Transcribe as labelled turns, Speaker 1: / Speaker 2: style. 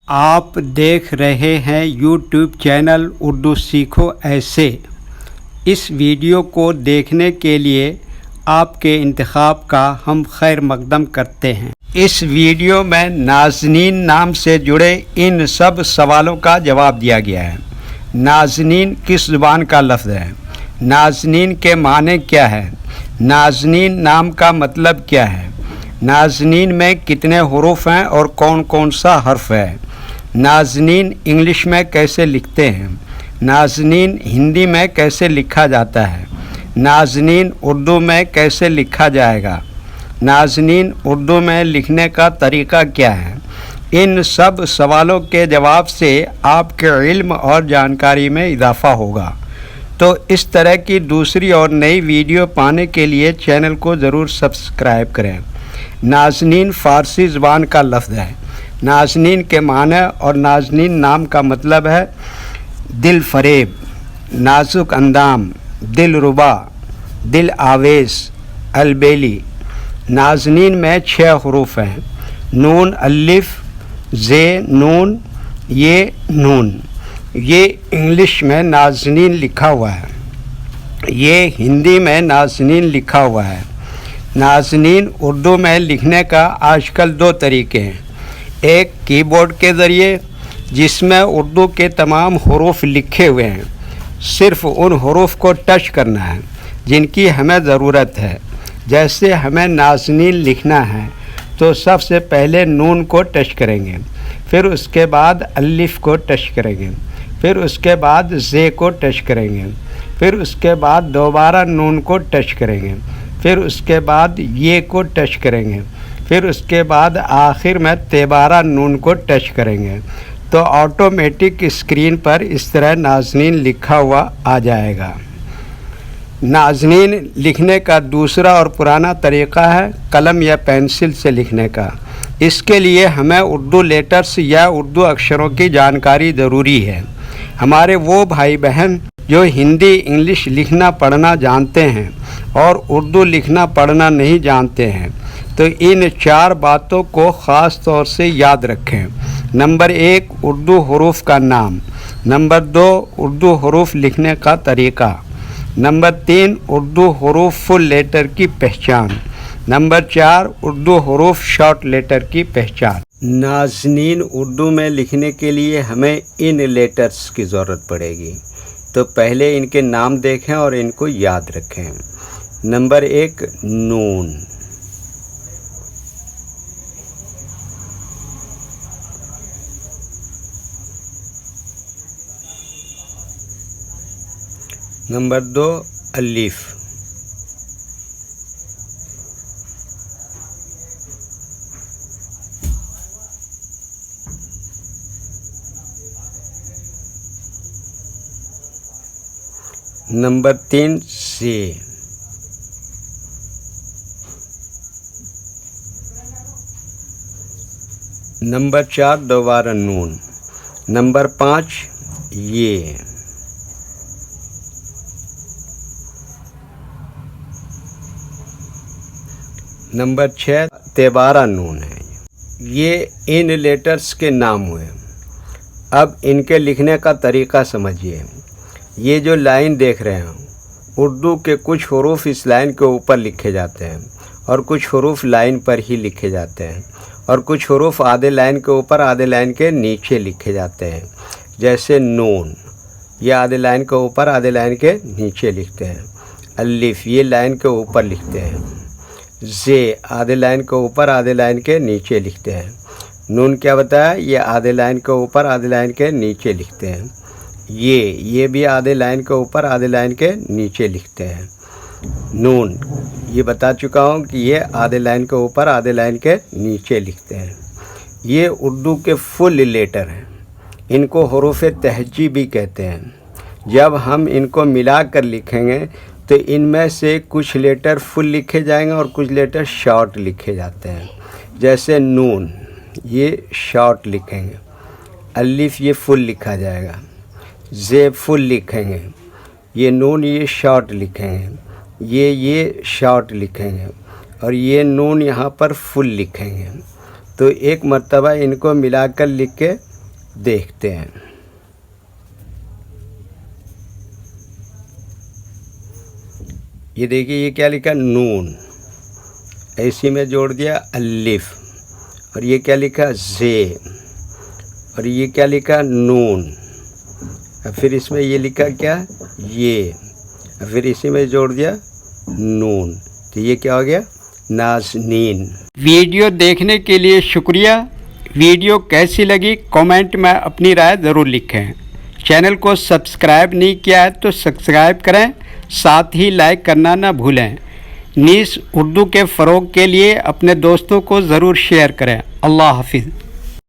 Speaker 1: آپ دیکھ رہے ہیں یوٹیوب چینل اردو سیکھو ایسے۔ اس ویڈیو کو دیکھنے کے لیے آپ کے انتخاب کا ہم خیر مقدم کرتے ہیں۔ اس ویڈیو میں نازنین نام سے جڑے ان سب سوالوں کا جواب دیا گیا ہے۔ نازنین کس زبان کا لفظ ہے؟ نازنین کے معنی کیا ہے؟ نازنین نام کا مطلب کیا ہے؟ نازنین میں کتنے حروف ہیں اور کون کون سا حرف ہے؟ نازنین انگلش میں کیسے لکھتے ہیں؟ نازنین ہندی میں کیسے لکھا جاتا ہے؟ نازنین اردو میں کیسے لکھا جائے گا؟ نازنین اردو میں لکھنے کا طریقہ کیا ہے؟ ان سب سوالوں کے جواب سے آپ کے علم اور جانکاری میں اضافہ ہوگا۔ تو اس طرح کی دوسری اور نئی ویڈیو پانے کے لیے چینل کو ضرور سبسکرائب کریں۔ نازنین فارسی زبان کا لفظ ہے۔ نازنین کے معنی اور نازنین نام کا مطلب ہے دل فریب، نازک اندام، دل ربا، دل آویز، البیلی۔ نازنین میں 6 حروف ہیں: نون، الف، زے، نون، یہ نون۔ یہ انگلش میں نازنین لکھا ہوا ہے، یہ ہندی میں نازنین لکھا ہوا ہے۔ نازنین اردو میں لکھنے کا آج کل 2 طریقے ہیں۔ ایک کی بورڈ کے ذریعے، جس میں اردو کے تمام حروف لکھے ہوئے ہیں، صرف ان حروف کو ٹچ کرنا ہے جن کی ہمیں ضرورت ہے۔ جیسے ہمیں نازنین لکھنا ہے تو سب سے پہلے نون کو ٹچ کریں گے، پھر اس کے بعد الف کو ٹچ کریں گے، پھر اس کے بعد زے کو ٹچ کریں گے، پھر اس کے بعد دوبارہ نون کو ٹچ کریں گے، پھر اس کے بعد یہ کو ٹچ کریں گے، پھر اس کے بعد آخر میں تیبارہ نون کو ٹچ کریں گے تو آٹومیٹک اسکرین پر اس طرح نازنین لکھا ہوا آ جائے گا۔ نازنین لکھنے کا دوسرا اور پرانا طریقہ ہے قلم یا پینسل سے لکھنے کا۔ اس کے لیے ہمیں اردو لیٹرز یا اردو اکشروں کی جانکاری ضروری ہے۔ ہمارے وہ بھائی بہن جو ہندی انگلش لکھنا پڑھنا جانتے ہیں اور اردو لکھنا پڑھنا نہیں جانتے ہیں تو ان 4 باتوں کو خاص طور سے یاد رکھیں۔ نمبر 1، اردو حروف کا نام۔ نمبر 2، اردو حروف لکھنے کا طریقہ۔ نمبر 3، اردو حروف فل لیٹر کی پہچان۔ نمبر 4، اردو حروف شارٹ لیٹر کی پہچان۔ نازنین اردو میں لکھنے کے لیے ہمیں ان لیٹرز کی ضرورت پڑے گی، تو پہلے ان کے نام دیکھیں اور ان کو یاد رکھیں۔ نمبر 1، نون۔ نمبر 2، الف۔ نمبر 3، سے۔ نمبر 4، دوبارہ نون۔ نمبر 5، یہ۔ نمبر 6، تیبارہ نون ہے۔ یہ ان لیٹرز کے نام ہوئے۔ اب ان کے لکھنے کا طریقہ سمجھیے۔ یہ جو لائن دیکھ رہے ہیں، اردو کے کچھ حروف اس لائن کے اوپر لکھے جاتے ہیں اور کچھ حروف لائن پر ہی لکھے جاتے ہیں، اور کچھ حروف آدھے لائن کے اوپر آدھے لائن کے نیچے لکھے جاتے ہیں۔ جیسے نون، یہ آدھے لائن کے اوپر آدھے لائن کے نیچے لکھتے ہیں۔ الف، یہ لائن کے اوپر لکھتے ہیں۔ زے، آدھے لائن کے اوپر آدھے لائن کے نیچے لکھتے ہیں۔ نون کیا بتایا؟ یہ آدھے لائن کے اوپر آدھے لائن کے نیچے لکھتے ہیں۔ یہ بھی آدھے لائن کے اوپر آدھے لائن کے نیچے لکھتے ہیں۔ نون، یہ بتا چکا ہوں کہ یہ آدھے لائن کے اوپر آدھے لائن کے نیچے لکھتے ہیں۔ یہ اردو کے فل لیٹر ہیں، ان کو حروف تہجی بھی کہتے ہیں۔ جب ہم ان کو ملا کر لکھیں گے تو ان میں سے کچھ لیٹر فل لکھے جائیں گے اور کچھ لیٹر شارٹ لکھے جاتے ہیں۔ جیسے نون، یہ شارٹ لکھیں گے۔ الف، یہ فل لکھا جائے گا۔ زے فل لکھیں گے۔ یہ نون، یہ شارٹ لکھیں گے۔ یہ شارٹ لکھیں گے، اور یہ نون یہاں پر فل لکھیں گے۔ تو ایک مرتبہ ان کو ملا کر لکھ کے دیکھتے ہیں۔ یہ دیکھیے یہ کیا لکھا نون، ایسی میں جوڑ دیا الف، اور یہ کیا لکھا زے، اور یہ کیا لکھا نون، اور پھر اس میں یہ لکھا کیا یہ، اور پھر اسی میں جوڑ دیا نون، تو یہ کیا ہو گیا نازنین۔ ویڈیو دیکھنے کے لیے شکریہ۔ ویڈیو کیسی لگی کامنٹ میں اپنی رائے ضرور لکھیں۔ چینل کو سبسکرائب نہیں کیا ہے تو سبسکرائب کریں، ساتھ ہی لائک کرنا نہ بھولیں۔ نیز اردو کے فروغ کے لیے اپنے دوستوں کو ضرور شیئر کریں۔ اللہ حافظ۔